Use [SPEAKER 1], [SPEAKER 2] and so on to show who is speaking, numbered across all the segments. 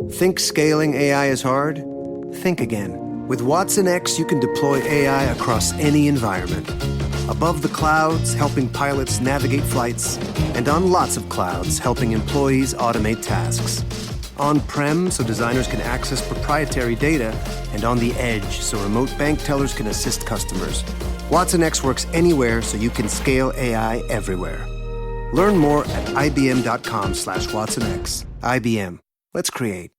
[SPEAKER 1] Think scaling AI is hard? Think again. With Watson X, you can deploy AI across any environment. Above the clouds, helping pilots navigate flights, and on lots of clouds, helping employees automate tasks. On-prem, so designers can access proprietary data, and on the edge, so remote bank tellers can assist customers. Watson X works anywhere, so you can scale AI everywhere. Learn more at ibm.com/WatsonX. IBM. Let's create.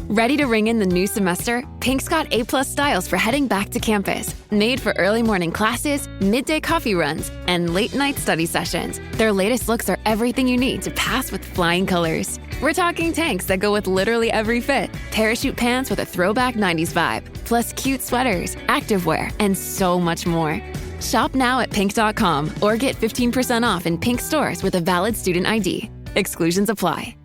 [SPEAKER 2] Ready to ring in the new semester? Pink's got A+ styles for heading back to campus. Made for early morning classes, midday coffee runs, and late night study sessions. Their latest looks are everything you need to pass with flying colors. We're talking tanks that go with literally every fit, parachute pants with a throwback 90s vibe, plus cute sweaters, activewear, and so much more. Shop now at pink.com or get 15% off in Pink stores with a valid student ID. Exclusions apply.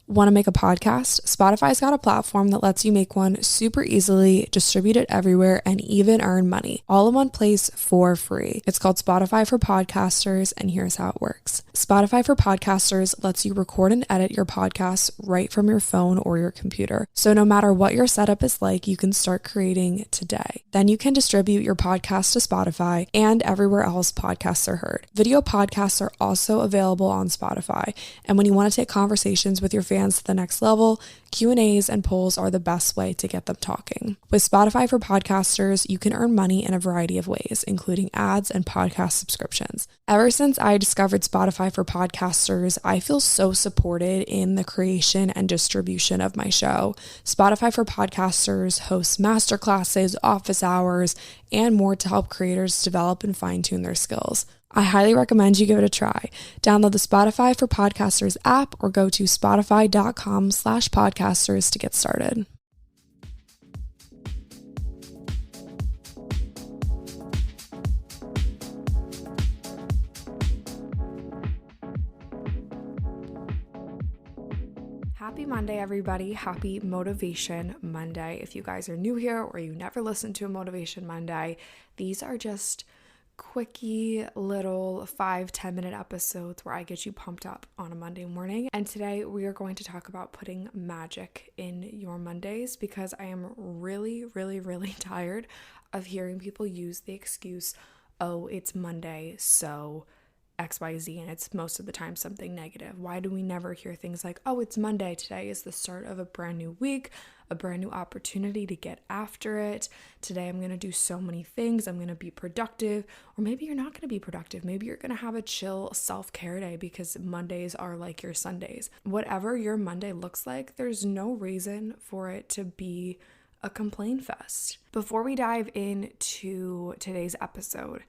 [SPEAKER 3] Want to make a podcast? Spotify's got a platform that lets you make one super easily, distribute it everywhere, and even earn money, all in one place for free. It's called Spotify for Podcasters, and here's how it works. Spotify for Podcasters lets you record and edit your podcasts right from your phone or your computer. So no matter what your setup is like, you can start creating today. Then you can distribute your podcast to Spotify and everywhere else podcasts are heard. Video podcasts are also available on Spotify, and when you want to take conversations with your fans to the next level, Q&As and polls are the best way to get them talking. With Spotify for Podcasters, you can earn money in a variety of ways, including ads and podcast subscriptions. Ever since I discovered Spotify for Podcasters, I feel so supported in the creation and distribution of my show. Spotify for Podcasters hosts masterclasses, office hours, and more to help creators develop and fine-tune their skills. I highly recommend you give it a try. Download the Spotify for Podcasters app or go to spotify.com/podcasters to get started. Happy Monday, everybody. Happy Motivation Monday. If you guys are new here or you never listened to a Motivation Monday, these are just quickie little 5-10 minute episodes where I get you pumped up on a Monday morning. And today we are going to talk about putting magic in your Mondays, because I am really tired of hearing people use the excuse, oh, it's Monday, so XYZ, and it's most of the time something negative. Why do we never hear things like, oh, it's Monday, today is the start of a brand new week, a brand new opportunity to get after it. Today I'm going to do so many things. I'm going to be productive. Or maybe you're not going to be productive. Maybe you're going to have a chill self-care day because Mondays are like your Sundays. Whatever your Monday looks like, there's no reason for it to be a complaint fest. Before we dive into today's episode,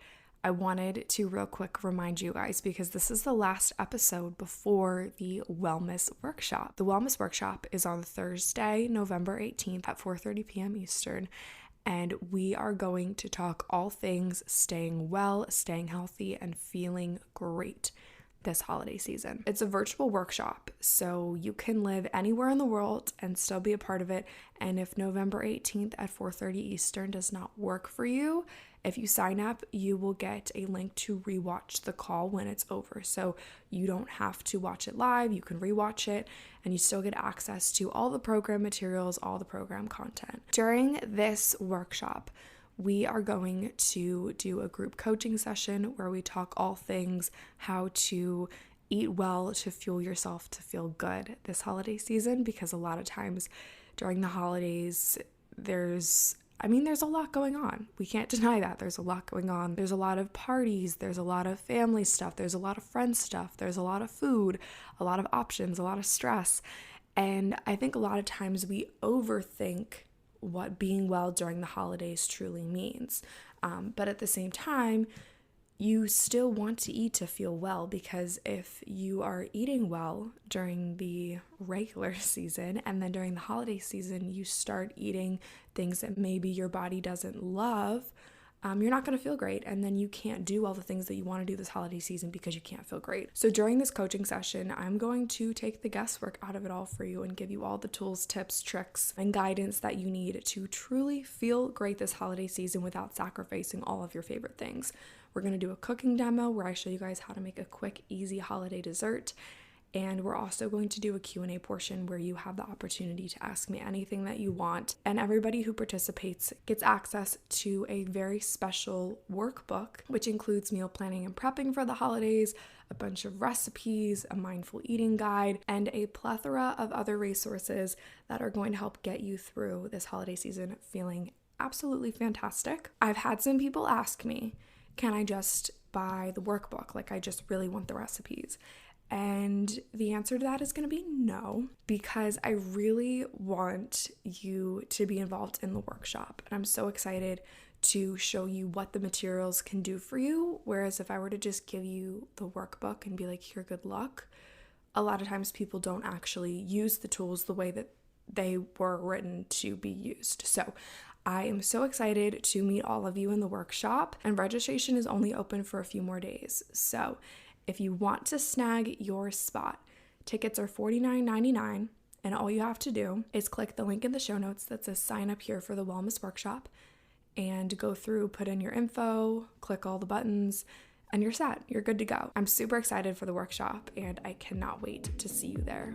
[SPEAKER 3] I wanted to real quick remind you guys, because this is the last episode before the wellness workshop. The wellness workshop is on Thursday, November 18th at 4:30 p.m. Eastern, and we are going to talk all things staying well, staying healthy, and feeling great this holiday season. It's a virtual workshop, so you can live anywhere in the world and still be a part of it. And if November 18th at 4:30 Eastern does not work for you, if you sign up, you will get a link to rewatch the call when it's over. So you don't have to watch it live, you can rewatch it, and you still get access to all the program materials, all the program content. During this workshop, we are going to do a group coaching session where we talk all things how to eat well to fuel yourself to feel good this holiday season, because a lot of times during the holidays, there's a lot going on. We can't deny that. There's a lot going on. There's a lot of parties. There's a lot of family stuff. There's a lot of friend stuff. There's a lot of food, a lot of options, a lot of stress. And I think a lot of times we overthink what being well during the holidays truly means. But at the same time, you still want to eat to feel well, because if you are eating well during the regular season and then during the holiday season you start eating things that maybe your body doesn't love, you're not going to feel great, and then you can't do all the things that you want to do this holiday season because you can't feel great. So during this coaching session, I'm going to take the guesswork out of it all for you and give you all the tools, tips, tricks, and guidance that you need to truly feel great this holiday season without sacrificing all of your favorite things. We're going to do a cooking demo where I show you guys how to make a quick, easy holiday dessert. And we're also going to do a Q&A portion where you have the opportunity to ask me anything that you want. And everybody who participates gets access to a very special workbook, which includes meal planning and prepping for the holidays, a bunch of recipes, a mindful eating guide, and a plethora of other resources that are going to help get you through this holiday season feeling absolutely fantastic. I've had some people ask me, can I just buy the workbook? Like, I just really want the recipes. And the answer to that is going to be no, because I really want you to be involved in the workshop. And I'm so excited to show you what the materials can do for you. Whereas if I were to just give you the workbook and be like, here, good luck, a lot of times people don't actually use the tools the way that they were written to be used. So I am so excited to meet all of you in the workshop, and registration is only open for a few more days. So if you want to snag your spot, tickets are $49.99, and all you have to do is click the link in the show notes that says sign up here for the wellness workshop and go through, put in your info, click all the buttons, and you're set. You're good to go. I'm super excited for the workshop, and I cannot wait to see you there.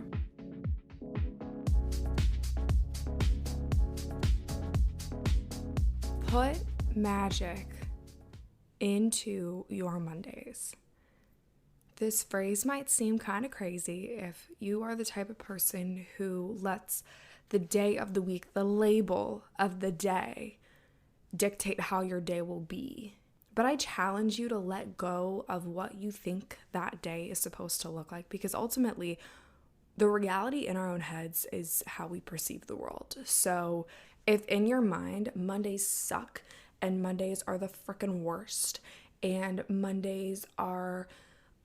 [SPEAKER 3] Put magic into your Mondays. This phrase might seem kind of crazy if you are the type of person who lets the day of the week, the label of the day, dictate how your day will be. But I challenge you to let go of what you think that day is supposed to look like, because ultimately, the reality in our own heads is how we perceive the world. So if in your mind, Mondays suck and Mondays are the frickin' worst and Mondays are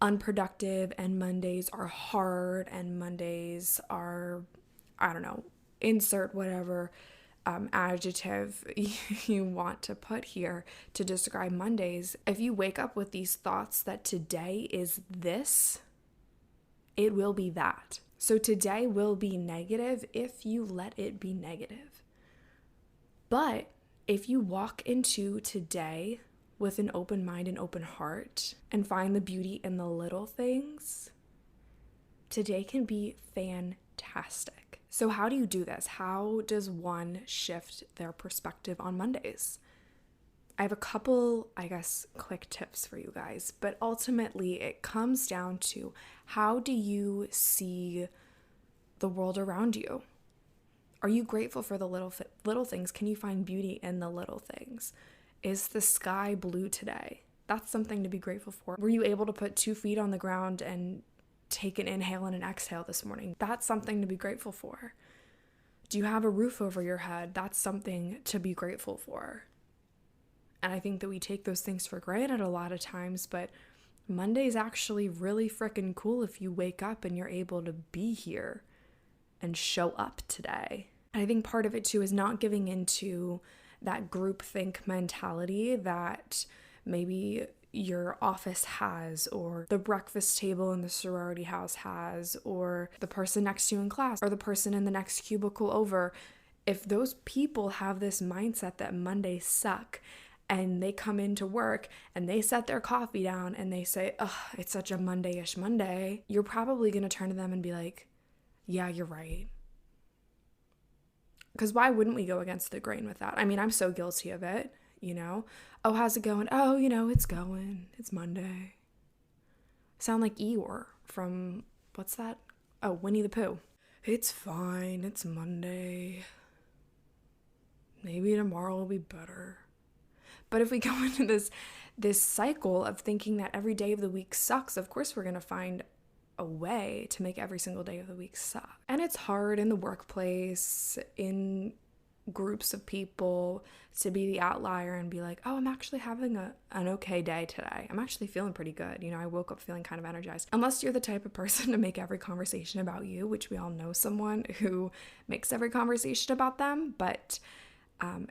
[SPEAKER 3] unproductive and Mondays are hard and Mondays are, I don't know, insert whatever adjective you want to put here to describe Mondays. If you wake up with these thoughts that today is this, it will be that. So today will be negative if you let it be negative. But if you walk into today with an open mind and open heart and find the beauty in the little things, today can be fantastic. So how do you do this? How does one shift their perspective on Mondays? I have a couple, quick tips for you guys, but ultimately it comes down to, how do you see the world around you? Are you grateful for the little things? Can you find beauty in the little things? Is the sky blue today? That's something to be grateful for. Were you able to put 2 feet on the ground and take an inhale and an exhale this morning? That's something to be grateful for. Do you have a roof over your head? That's something to be grateful for. And I think that we take those things for granted a lot of times, but Monday's actually really freaking cool if you wake up and you're able to be here and show up today. And I think part of it too is not giving into that groupthink mentality that maybe your office has, or the breakfast table in the sorority house has, or the person next to you in class, or the person in the next cubicle over. If those people have this mindset that Mondays suck, and they come into work and they set their coffee down and they say, "Ugh, it's such a Monday-ish Monday," you're probably going to turn to them and be like, "Yeah, you're right." Because why wouldn't we go against the grain with that? I mean, I'm so guilty of it, you know? Oh, how's it going? Oh, it's going. It's Monday. Sound like Eeyore from, what's that? Oh, Winnie the Pooh. It's fine. It's Monday. Maybe tomorrow will be better. But if we go into this cycle of thinking that every day of the week sucks, of course we're going to find a way to make every single day of the week suck. And it's hard in the workplace, in groups of people, to be the outlier and be like, "Oh, I'm actually having an okay day today. I'm actually feeling pretty good. I woke up feeling kind of energized." Unless you're the type of person to make every conversation about you, which we all know someone who makes every conversation about them, but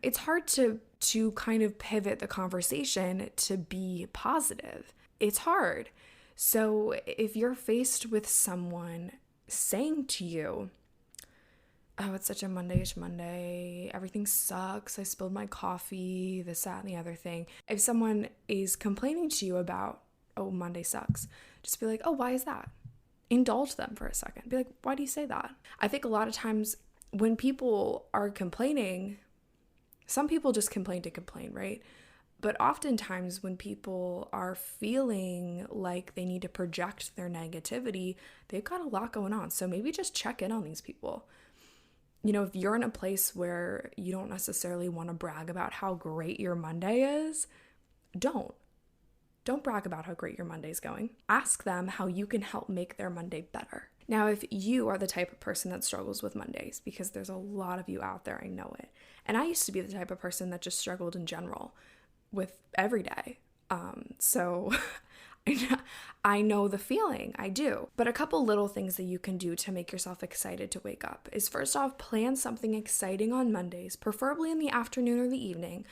[SPEAKER 3] it's hard to kind of pivot the conversation to be positive. It's hard. So if you're faced with someone saying to you, "Oh, it's such a Monday-ish Monday, everything sucks, I spilled my coffee, this, that, and the other thing." If someone is complaining to you about, "Oh, Monday sucks," just be like, "Oh, why is that?" indulge them for a second. Be like, why do you say that? I think a lot of times when people are complaining, some people just complain to complain, right? But oftentimes when people are feeling like they need to project their negativity, they've got a lot going on. So maybe just check in on these people. You know, if you're in a place where you don't necessarily want to brag about how great your Monday is, don't brag about how great your Monday's going. Ask them how you can help make their Monday better. Now, if you are the type of person that struggles with Mondays, because there's a lot of you out there, I know it. And I used to be the type of person that just struggled in general with every day. So I know the feeling, I do. But a couple little things that you can do to make yourself excited to wake up is, first off, plan something exciting on Mondays, preferably in the afternoon or the evening,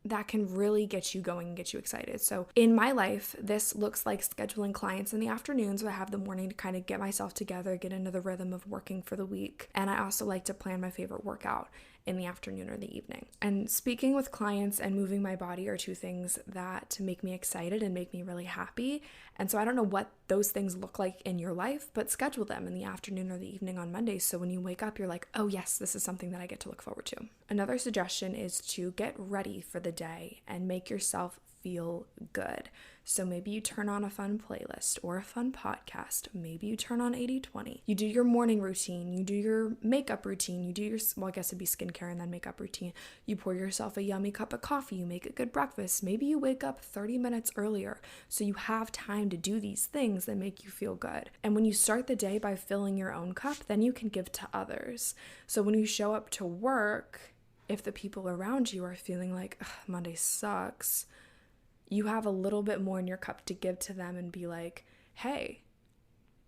[SPEAKER 3] that can really get you going and get you excited. So in my life, this looks like scheduling clients in the afternoon, so I have the morning to kind of get myself together, get into the rhythm of working for the week. And I also like to plan my favorite workout in the afternoon or the evening. And speaking with clients and moving my body are two things that make me excited and make me really happy. And so I don't know what those things look like in your life, but schedule them in the afternoon or the evening on Mondays. So when you wake up, you're like, oh yes, this is something that I get to look forward to. Another suggestion is to get ready for the day and make yourself feel good. So maybe you turn on a fun playlist or a fun podcast. Maybe you turn on 80/20. You do your morning routine. You do your makeup routine. You do your, well, I guess it'd be skincare and then makeup routine. You pour yourself a yummy cup of coffee. You make a good breakfast. Maybe you wake up 30 minutes earlier so you have time to do these things that make you feel good. And when you start the day by filling your own cup, then you can give to others. So when you show up to work, if the people around you are feeling like, Monday sucks, you have a little bit more in your cup to give to them and be like, hey,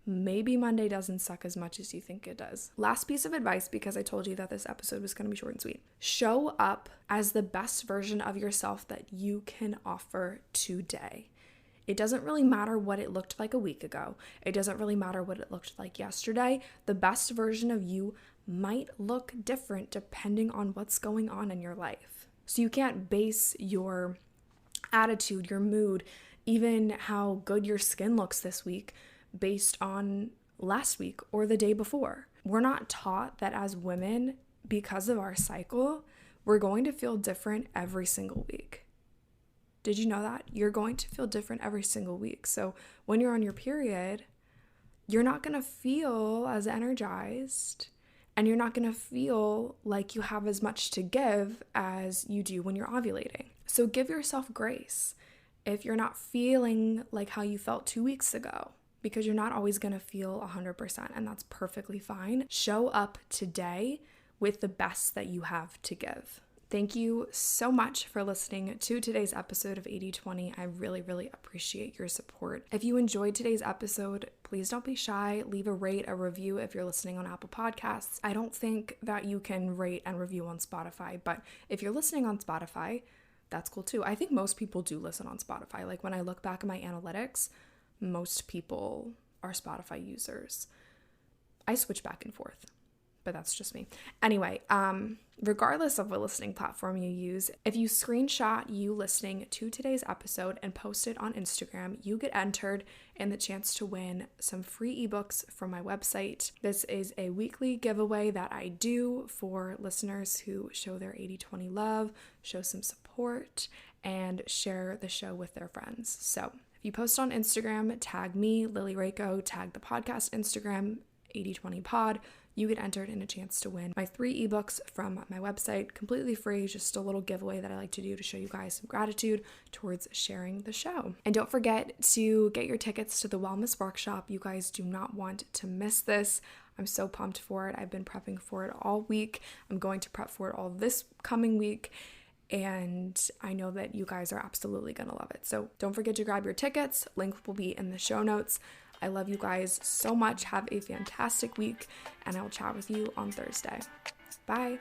[SPEAKER 3] maybe Monday doesn't suck as much as you think it does. Last piece of advice, because I told you that this episode was going to be short and sweet. Show up as the best version of yourself that you can offer today. It doesn't really matter what it looked like a week ago. It doesn't really matter what it looked like yesterday. The best version of you might look different depending on what's going on in your life. So you can't base your attitude, your mood, even how good your skin looks this week based on last week or the day before. We're not taught that as women, because of our cycle, we're going to feel different every single week. Did you know that? You're going to feel different every single week. So when you're on your period, you're not going to feel as energized and you're not going to feel like you have as much to give as you do when you're ovulating. So give yourself grace if you're not feeling like how you felt 2 weeks ago, because you're not always going to feel 100%, and that's perfectly fine. Show up today with the best that you have to give. Thank you so much for listening to today's episode of 80/20. I really, really appreciate your support. If you enjoyed today's episode, please don't be shy. Leave a rate, a review if you're listening on Apple Podcasts. I don't think that you can rate and review on Spotify, but if you're listening on Spotify, that's cool too. I think most people do listen on Spotify. Like when I look back at my analytics, most people are Spotify users. I switch back and forth, but that's just me. Anyway, regardless of what listening platform you use, if you screenshot you listening to today's episode and post it on Instagram, you get entered in the chance to win some free ebooks from my website. This is a weekly giveaway that I do for listeners who show their 80/20 love, show some support, and share the show with their friends. So if you post on Instagram, tag me, Lily Rako, tag the podcast Instagram, 80/20 pod, you get entered in a chance to win my 3 ebooks from my website, completely free, just a little giveaway that I like to do to show you guys some gratitude towards sharing the show. And don't forget to get your tickets to the Wellness Workshop. You guys do not want to miss this. I'm so pumped for it. I've been prepping for it all week. I'm going to prep for it all this coming week. And I know that you guys are absolutely going to love it. So don't forget to grab your tickets. Link will be in the show notes. I love you guys so much. Have a fantastic week, and I will chat with you on Thursday. Bye.